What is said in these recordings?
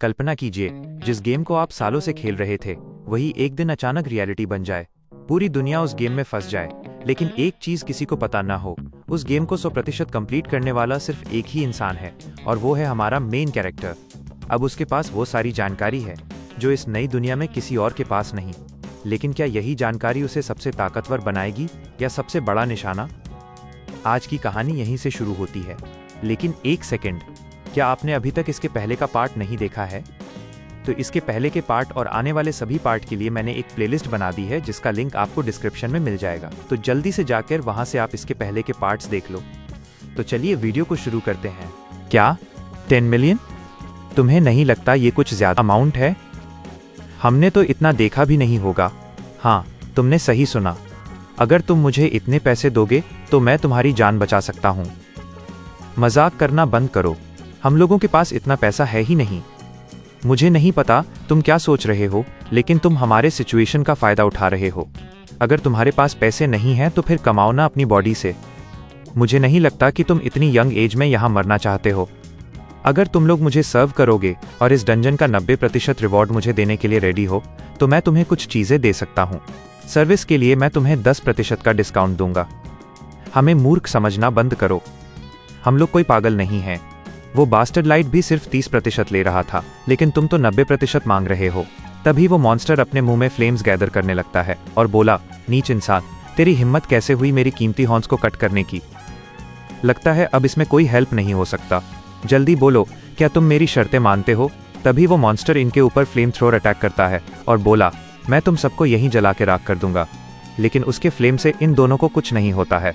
कल्पना कीजिए, जिस गेम को आप सालों से खेल रहे थे वही एक दिन अचानक रियलिटी बन जाए। पूरी दुनिया उस गेम में फंस जाए, लेकिन एक चीज किसी को पता ना हो, उस गेम को 100% कंप्लीट करने वाला सिर्फ एक ही इंसान है, और वो है हमारा मेन कैरेक्टर। अब उसके पास वो सारी जानकारी है जो इस नई दुनिया में किसी और के पास नहीं। लेकिन क्या यही जानकारी उसे सबसे ताकतवर बनाएगी या सबसे बड़ा निशाना? आज की कहानी यहीं से शुरू होती है। लेकिन एक सेकंड, क्या आपने अभी तक इसके पहले का पार्ट नहीं देखा है? तो इसके पहले के पार्ट और आने वाले सभी पार्ट के लिए मैंने एक प्लेलिस्ट बना दी है, जिसका लिंक आपको डिस्क्रिप्शन में मिल जाएगा। तो जल्दी से जाकर वहां से आप इसके पहले के पार्ट्स देख लो। तो चलिए वीडियो को शुरू करते हैं। क्या 10 मिलियन? तुम्हें नहीं लगता ये कुछ ज्यादा अमाउंट है? हमने तो इतना देखा भी नहीं होगा। हाँ, तुमने सही सुना। अगर तुम मुझे इतने पैसे दोगे तो मैं तुम्हारी जान बचा सकता हूँ। मजाक करना बंद करो, हम लोगों के पास इतना पैसा है ही नहीं। मुझे नहीं पता तुम क्या सोच रहे हो, लेकिन तुम हमारे सिचुएशन का फायदा उठा रहे हो। अगर तुम्हारे पास पैसे नहीं हैं तो फिर कमाओ ना अपनी बॉडी से। मुझे नहीं लगता कि तुम इतनी यंग एज में यहाँ मरना चाहते हो। अगर तुम लोग मुझे सर्व करोगे और इस डंजन का 90% रिवॉर्ड मुझे देने के लिए रेडी हो, तो मैं तुम्हें कुछ चीजें दे सकता हूँ। सर्विस के लिए मैं तुम्हें 10% का डिस्काउंट दूंगा। हमें मूर्ख समझना बंद करो, हम लोग कोई पागल नहीं हैं। वो बास्टर्ड लाइट भी सिर्फ 30% ले रहा था, लेकिन तुम तो 90% मांग रहे हो। तभी वो मॉन्स्टर अपने मुंह में फ्लेम्स गैदर करने लगता है और बोला, नीच इंसान, तेरी हिम्मत कैसे हुई मेरी कीमती हॉर्न्स को कट करने की? लगता है अब इसमें कोई हेल्प नहीं हो सकता। जल्दी बोलो, क्या तुम मेरी शर्तें मानते हो? तभी वो मॉन्स्टर इनके ऊपर फ्लेम थ्रोर अटैक करता है और बोला, मैं तुम सबको यहीं जला के राख कर दूंगा। लेकिन उसके फ्लेम से इन दोनों को कुछ नहीं होता है।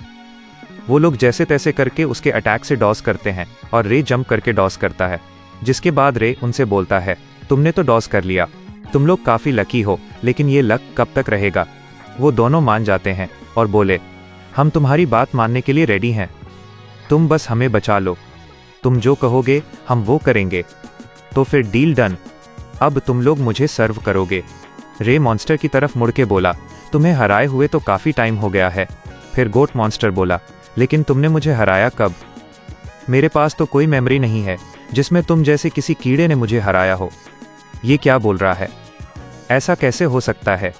वो लोग जैसे तैसे करके उसके अटैक से डॉस करते हैं और रे जंप करके डॉस करता है, जिसके बाद रे उनसे बोलता है, तुमने तो डॉस कर लिया, तुम लोग काफी लकी हो, लेकिन ये लक कब तक रहेगा? वो दोनों मान जाते हैं और बोले, हम तुम्हारी बात मानने के लिए रेडी हैं, तुम बस हमें बचा लो, तुम जो कहोगे हम वो करेंगे। तो फिर डील डन, अब तुम लोग मुझे सर्व करोगे। रे मॉन्स्टर की तरफ मुड़ के बोला, तुम्हें हराए हुए तो काफी टाइम हो गया है। फिर गोट मॉन्स्टर बोला, लेकिन तुमने मुझे हराया कब? मेरे पास तो कोई मेमोरी नहीं है जिसमें तुम जैसे किसी कीड़े ने मुझे हराया हो। ये क्या बोल रहा है? ऐसा कैसे हो सकता है?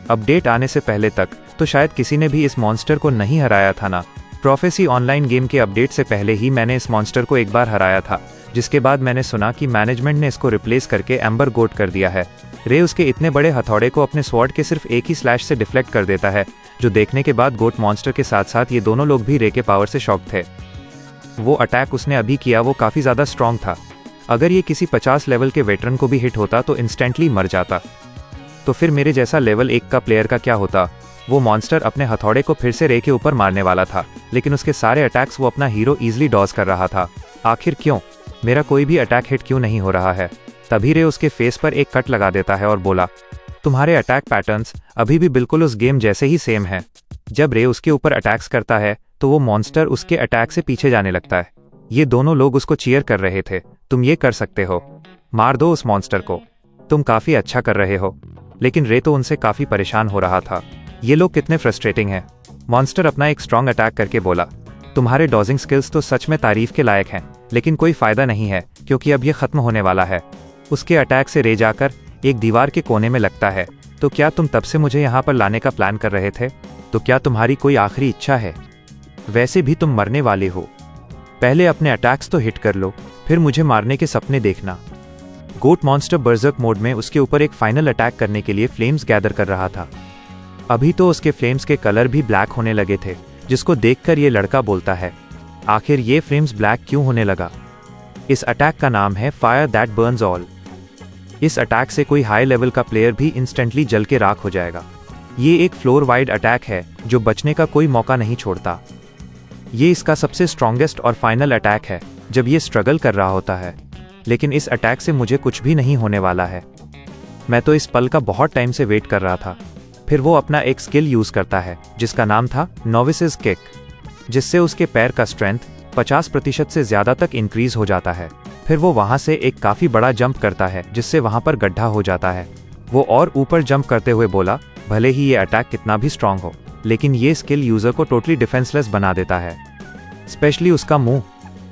अपडेट आने से पहले तक तो शायद किसी ने भी इस मॉन्स्टर को नहीं हराया था ना। प्रोफेसी ऑनलाइन गेम के अपडेट से पहले ही मैंने इस मॉन्स्टर को एक बार हराया था, जिसके बाद मैंने सुना कि मैनेजमेंट ने इसको रिप्लेस करके एम्बर गोट कर दिया है। रे उसके इतने बड़े हथौड़े को अपने स्वॉर्ड के सिर्फ एक ही स्लैश से डिफ्लेक्ट कर देता है, जो देखने के बाद गोट मॉन्स्टर के साथ साथ ये दोनों लोग भी रे के पावर से शॉक थे। वो अटैक उसने अभी किया वो काफी ज्यादा स्ट्रॉन्ग था। अगर ये किसी 50 लेवल के वेटरन को भी हिट होता तो इंस्टेंटली मर जाता। तो फिर मेरे जैसा लेवल 1 का प्लेयर का क्या होता? वो मॉन्स्टर अपने हथौड़े को फिर से रे के ऊपर मारने वाला था, लेकिन उसके सारे अटैक्स वो अपना हीरो इजीली डॉज कर रहा था। आखिर क्यों? मेरा कोई भी अटैक हिट क्यों नहीं हो रहा है? तभी रे उसके फेस पर एक कट लगा देता है और बोला, तुम्हारे अटैक पैटर्न्स अभी भी बिल्कुल उस गेम जैसे ही सेम हैं। जब रे उसके ऊपर अटैक्स करता है तो वो मॉन्स्टर उसके अटैक से पीछे जाने लगता है। ये दोनों लोग उसको चीयर कर रहे थे, तुम ये कर सकते हो, मार दो उस मॉन्स्टर को, तुम काफी अच्छा कर रहे हो। लेकिन रे तो उनसे काफी परेशान हो रहा था। ये लोग कितने फ्रस्ट्रेटिंग हैं। मॉन्स्टर अपना एक स्ट्रॉन्ग अटैक करके बोला, तुम्हारे डॉजिंग स्किल्स तो सच में तारीफ के लायक हैं, लेकिन कोई फायदा नहीं है क्योंकि अब ये खत्म होने वाला है। उसके अटैक से रे जाकर एक दीवार के कोने में लगता है। तो क्या तुम तब से मुझे यहाँ पर लाने का प्लान कर रहे थे? तो क्या तुम्हारी कोई आखिरी इच्छा है? वैसे भी तुम मरने वाले हो, पहले अपने अटैक्स तो हिट कर लो, फिर मुझे मारने के सपने देखना। गोट मॉन्स्टर बर्जर्क मोड में उसके ऊपर एक फाइनल अटैक करने के लिए फ्लेम्स गैदर कर रहा था। अभी तो उसके फ्लेम्स के कलर भी ब्लैक होने लगे थे, जिसको देखकर ये लड़का बोलता है, आखिर ये फ्लेम्स ब्लैक क्यों होने लगा? इस अटैक का नाम है फायर दैट बर्न्स ऑल। इस अटैक से कोई हाई लेवल का प्लेयर भी इंस्टेंटली जल के राख हो जाएगा। ये एक फ्लोर वाइड अटैक है जो बचने का कोई मौका नहीं छोड़ता। ये इसका सबसे स्ट्रॉन्गेस्ट और फाइनल अटैक है जब ये स्ट्रगल कर रहा होता है। लेकिन इस अटैक से मुझे कुछ भी नहीं होने वाला है। मैं तो इस पल का बहुत टाइम से वेट कर रहा था। फिर वो अपना एक स्किल यूज करता है जिसका नाम था नोविसेस किक, जिससे उसके पैर का स्ट्रेंथ 50% से ज्यादा तक इंक्रीज हो जाता है। फिर वो वहां से एक काफी बड़ा जंप करता है जिससे वहां पर गड्ढा हो जाता है। वो और ऊपर जंप करते हुए बोला, भले ही ये अटैक कितना भी स्ट्रांग हो, लेकिन ये स्किल यूजर को टोटली डिफेंसलेस बना देता है, स्पेशली उसका मुंह।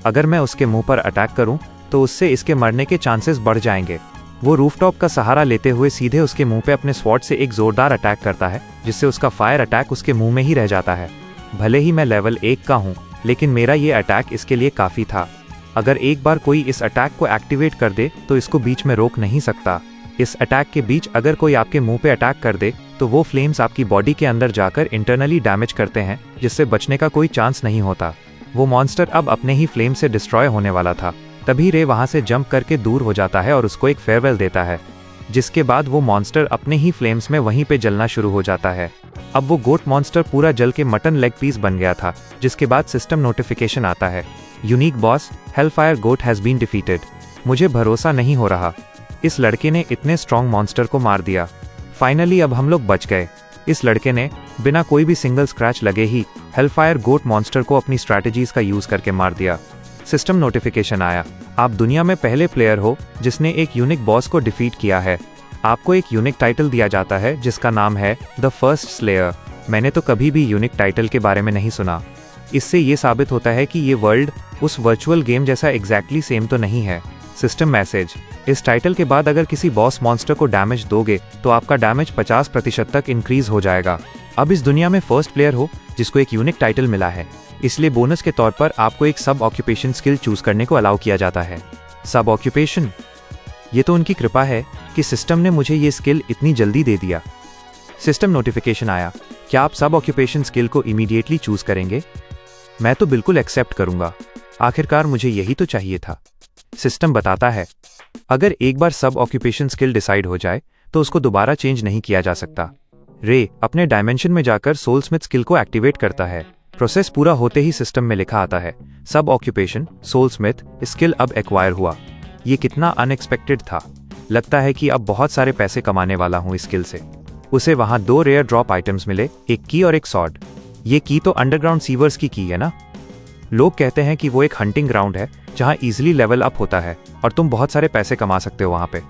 अगर मैं उसके मुंह पर अटैक करूं तो उससे इसके मरने के चांसेस बढ़ जाएंगे। वो रूफटॉप का सहारा लेते हुए सीधे उसके मुंह पे अपने स्वॉर्ड से एक जोरदार अटैक करता है, जिससे उसका फायर अटैक उसके मुंह में ही रह जाता है। भले ही मैं लेवल 1 का हूँ, लेकिन मेरा ये अटैक इसके लिए काफ़ी था। अगर एक बार कोई इस अटैक को एक्टिवेट कर दे तो इसको बीच में रोक नहीं सकता। इस अटैक के बीच अगर कोई आपके मुंह पे अटैक कर दे तो वो फ्लेम्स आपकी बॉडी के अंदर जाकर इंटरनली डैमेज करते हैं, जिससे बचने का कोई चांस नहीं होता। वो मॉन्स्टर अब अपने ही फ्लेम से डिस्ट्रॉय होने वाला था। तभी रे वहाँ से जंप करके दूर हो जाता है और उसको एक फेयरवेल देता है, जिसके बाद वो मॉन्स्टर अपने ही फ्लेम्स में वहीं पे जलना शुरू हो जाता है। अब वो गोट मॉन्स्टर पूरा जल के मटन लेग पीस बन गया था, जिसके बाद सिस्टम नोटिफिकेशन आता है, unique boss hellfire goat has been defeated. मुझे भरोसा नहीं हो रहा, इस लड़के ने इतने स्ट्रॉन्ग मॉन्स्टर को मार दिया। फाइनली अब हम लोग बच गए। इस लड़के ने बिना कोई भी सिंगल स्क्रैच लगे ही हेलफायर गोट मॉन्स्टर को अपनी स्ट्रैटेजीज का यूज करके मार दिया। सिस्टम नोटिफिकेशन आया, आप दुनिया में पहले प्लेयर हो जिसने एक यूनिक बॉस को डिफीट किया है। आपको एक यूनिक टाइटल दिया जाता है जिसका नाम है द फर्स्ट स्लेयर। मैंने तो कभी भी यूनिक टाइटल के बारे में नहीं सुना। इससे ये साबित होता है कि ये वर्ल्ड उस वर्चुअल गेम जैसा एग्जैक्टली सेम तो नहीं है। सिस्टम मैसेज, इस टाइटल के बाद अगर किसी बॉस मॉन्स्टर को डैमेज दोगे तो आपका डैमेज 50% तक इंक्रीज हो जाएगा। अब इस दुनिया में फर्स्ट प्लेयर हो जिसको एक यूनिक टाइटल मिला है, इसलिए बोनस के तौर पर आपको एक सब ऑक्यूपेशन स्किल चूज करने को अलाउ किया जाता है। सब ऑक्यूपेशन, ये तो उनकी कृपा है कि सिस्टम ने मुझे ये स्किल इतनी जल्दी दे दिया। सिस्टम नोटिफिकेशन आया, क्या आप सब ऑक्यूपेशन स्किल को इमीडिएटली चूज करेंगे? मैं तो बिल्कुल एक्सेप्ट करूंगा, आखिरकार मुझे यही तो चाहिए था। सिस्टम बताता है, अगर एक बार सब ऑक्यूपेशन स्किल डिसाइड हो जाए तो उसको दोबारा चेंज नहीं किया जा सकता। रे अपने डायमेंशन में जाकर सोलस्मिथ स्किल को एक्टिवेट करता है। प्रोसेस पूरा होते ही सिस्टम में लिखा आता है, सब ऑक्यूपेशन सोलस्मिथ स्किल अब एक्वायर हुआ। ये कितना अनएक्सपेक्टेड था। लगता है कि अब बहुत सारे पैसे कमाने वाला हूँ इस स्किल से। उसे वहाँ 2 रेयर ड्रॉप आइटम्स मिले, एक की और एक सॉर्ड। ये की तो अंडरग्राउंड सीवर्स की है ना। लोग कहते हैं कि वो एक हंटिंग ग्राउंड है जहाँ इजीली लेवल अप होता है और तुम बहुत सारे पैसे कमा सकते हो वहाँ पे।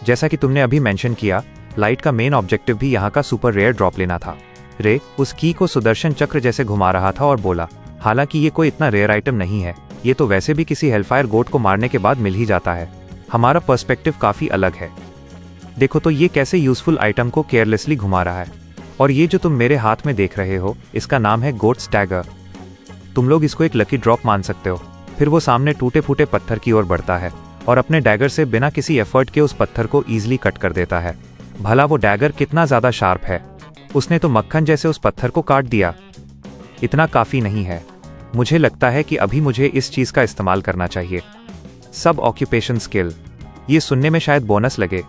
जैसा कि तुमने अभी मेंशन किया, लाइट का मेन ऑब्जेक्टिव भी यहाँ का सुपर रेयर ड्रॉप लेना था। रे उस की को सुदर्शन चक्र जैसे घुमा रहा था और बोला, हालांकि ये कोई इतना रेयर आइटम नहीं है, ये तो वैसे भी किसी हेलफायर गोट को मारने के बाद मिल ही जाता है। हमारा पर्सपेक्टिव काफ़ी अलग है। देखो तो ये कैसे यूजफुल आइटम को केयरलेसली घुमा रहा है। और ये जो तुम मेरे हाथ में देख रहे हो, इसका नाम है गोट्स डैगर। तुम लोग इसको एक लकी ड्रॉप मान सकते हो। फिर वो सामने टूटे फूटे पत्थर की ओर बढ़ता है और अपने डैगर से बिना किसी एफर्ट के उस पत्थर को ईजिली कट कर देता है। भला वो डैगर कितना ज़्यादा शार्प है, उसने तो मक्खन जैसे उस पत्थर को काट दिया। इतना काफ़ी नहीं है, मुझे लगता है कि अभी मुझे इस चीज़ का इस्तेमाल करना चाहिए। सब ऑक्यूपेशन स्किल, ये सुनने में शायद बोनस लगे,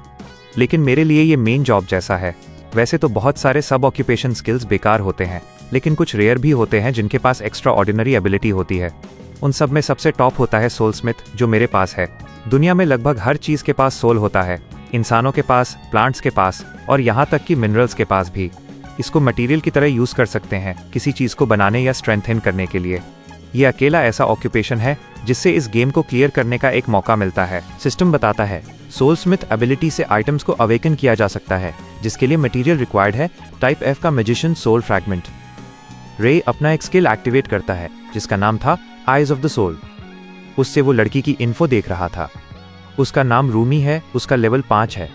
लेकिन मेरे लिए ये मेन जॉब जैसा है। वैसे तो बहुत सारे सब ऑक्यूपेशन स्किल्स बेकार होते हैं, लेकिन कुछ रेयर भी होते हैं जिनके पास एक्स्ट्रा ऑर्डिनरी एबिलिटी होती है। उन सब में सबसे टॉप होता है सोलस्मिथ, जो मेरे पास है। दुनिया में लगभग हर चीज़ के पास सोल होता है, इंसानों के पास, प्लांट्स के पास और यहाँ तक कि मिनरल्स के पास भी। इसको मटेरियल की तरह यूज़ कर सकते हैं किसी चीज़ को बनाने या स्ट्रेंथन करने के लिए। ये अकेला ऐसा ऑक्यूपेशन है जिससे इस गेम को क्लियर करने का एक मौका मिलता है। सिस्टम बताता है, सोलस्मिथ एबिलिटी से आइटम्स को अवेकन किया जा सकता है, जिसके लिए मटेरियल रिक्वायर्ड है टाइप F का मैजिशियन सोल फ्रैगमेंट। रे अपना एक स्किल एक्टिवेट करता है जिसका नाम था आइज ऑफ द सोल। उससे वो लड़की की इन्फो देख रहा था। उसका नाम रूमी है, उसका लेवल 5 है।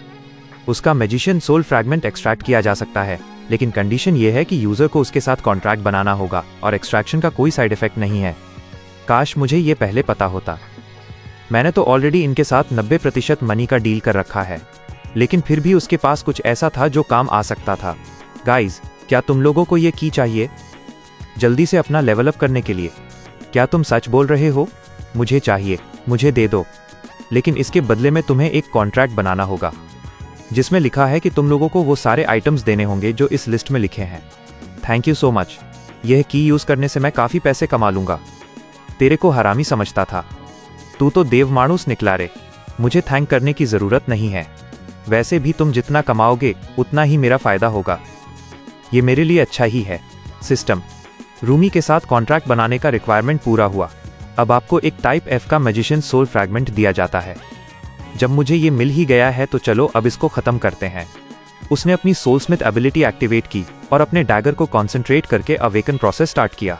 उसका मैजिशियन सोल फ्रैगमेंट एक्सट्रैक्ट किया जा सकता है, लेकिन कंडीशन ये है कि यूजर को उसके साथ कॉन्ट्रैक्ट बनाना होगा और एक्सट्रैक्शन का कोई साइड इफेक्ट नहीं है। काश मुझे ये पहले पता होता। मैंने तो ऑलरेडी इनके साथ 90% मनी का डील कर रखा है, लेकिन फिर भी उसके पास कुछ ऐसा था जो काम आ सकता था। गाइज, क्या तुम लोगों को ये की चाहिए जल्दी से अपना लेवल अप करने के लिए? क्या तुम सच बोल रहे हो? मुझे चाहिए, मुझे दे दो, लेकिन इसके बदले में तुम्हें एक कॉन्ट्रैक्ट बनाना होगा जिसमें लिखा है कि तुम लोगों को वो सारे आइटम्स देने होंगे जो इस लिस्ट में लिखे हैं। Thank you so much. यह की यूज़ करने से मैं काफ़ी पैसे कमा लूँगा। तेरे को हरामी समझता था, तू तो देव मानुस निकला रे। मुझे थैंक करने की ज़रूरत नहीं है, वैसे भी तुम जितना कमाओगे उतना ही मेरा फ़ायदा होगा। ये मेरे लिए अच्छा ही है। सिस्टम, रूमी के साथ कॉन्ट्रैक्ट बनाने का रिक्वायरमेंट पूरा हुआ। अब आपको एक टाइप F का मैजिशियन सोल फ्रैगमेंट दिया जाता है। जब मुझे ये मिल ही गया है तो चलो अब इसको ख़त्म करते हैं। उसने अपनी सोलस्मिथ एबिलिटी एक्टिवेट की और अपने डैगर को कॉन्सेंट्रेट करके अवेकन प्रोसेस स्टार्ट किया।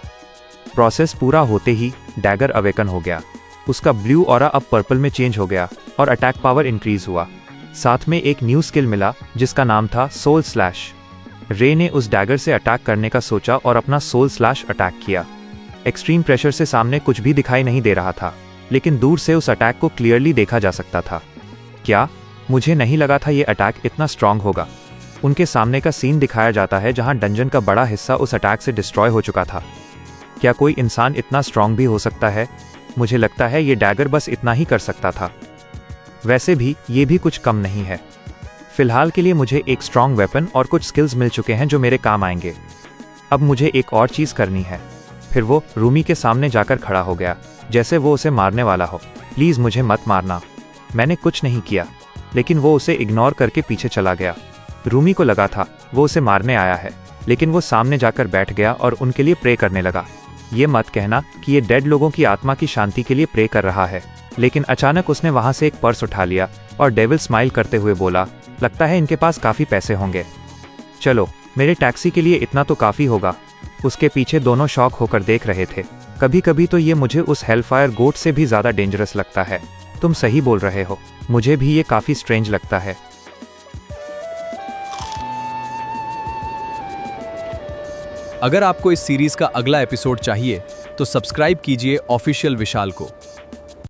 प्रोसेस पूरा होते ही डैगर अवेकन हो गया। उसका ब्लू ऑरा अब पर्पल में चेंज हो गया और अटैक पावर इंक्रीज हुआ। साथ में एक न्यू स्किल मिला जिसका नाम था सोल स्लैश। रे ने उस डैगर से अटैक करने का सोचा और अपना सोल स्लैश अटैक किया। एक्सट्रीम प्रेशर से सामने कुछ भी दिखाई नहीं दे रहा था, लेकिन दूर से उस अटैक को क्लियरली देखा जा सकता था। क्या? मुझे नहीं लगा था ये अटैक इतना स्ट्रांग होगा। उनके सामने का सीन दिखाया जाता है जहां डंजन का बड़ा हिस्सा उस अटैक से डिस्ट्रॉय हो चुका था। क्या कोई इंसान इतना स्ट्रांग भी हो सकता है? मुझे लगता है ये डैगर बस इतना ही कर सकता था। वैसे भी ये भी कुछ कम नहीं है। फिलहाल के लिए मुझे एक स्ट्रांग वेपन और कुछ स्किल्स मिल चुके हैं जो मेरे काम आएंगे। अब मुझे एक और चीज़ करनी है। फिर वो रूमी के सामने जाकर खड़ा हो गया, जैसे वो उसे मारने वाला हो। प्लीज़ मुझे मत मारना। मैंने कुछ नहीं किया, लेकिन वो उसे इग्नोर करके पीछे चला गया। रूमी को लगा था वो उसे मारने आया है, लेकिन वो सामने जाकर बैठ गया और उनके लिए प्रे करने लगा। ये मत कहना कि ये डेड लोगों की आत्मा की शांति के लिए प्रे कर रहा है। लेकिन अचानक उसने वहां से एक पर्स उठा लिया और डेविल स्माइल करते हुए बोला, लगता है इनके पास काफ़ी पैसे होंगे। चलो, मेरे टैक्सी के लिए इतना तो काफ़ी होगा। उसके पीछे दोनों शॉक होकर देख रहे थे। कभी कभी तो ये मुझे उस हेलफायर गोट से भी ज़्यादा डेंजरस लगता है। तुम सही बोल रहे हो, मुझे भी ये काफ़ी स्ट्रेंज लगता है। अगर आपको इस सीरीज का अगला एपिसोड चाहिए तो सब्सक्राइब कीजिए ऑफिशियल विशाल को।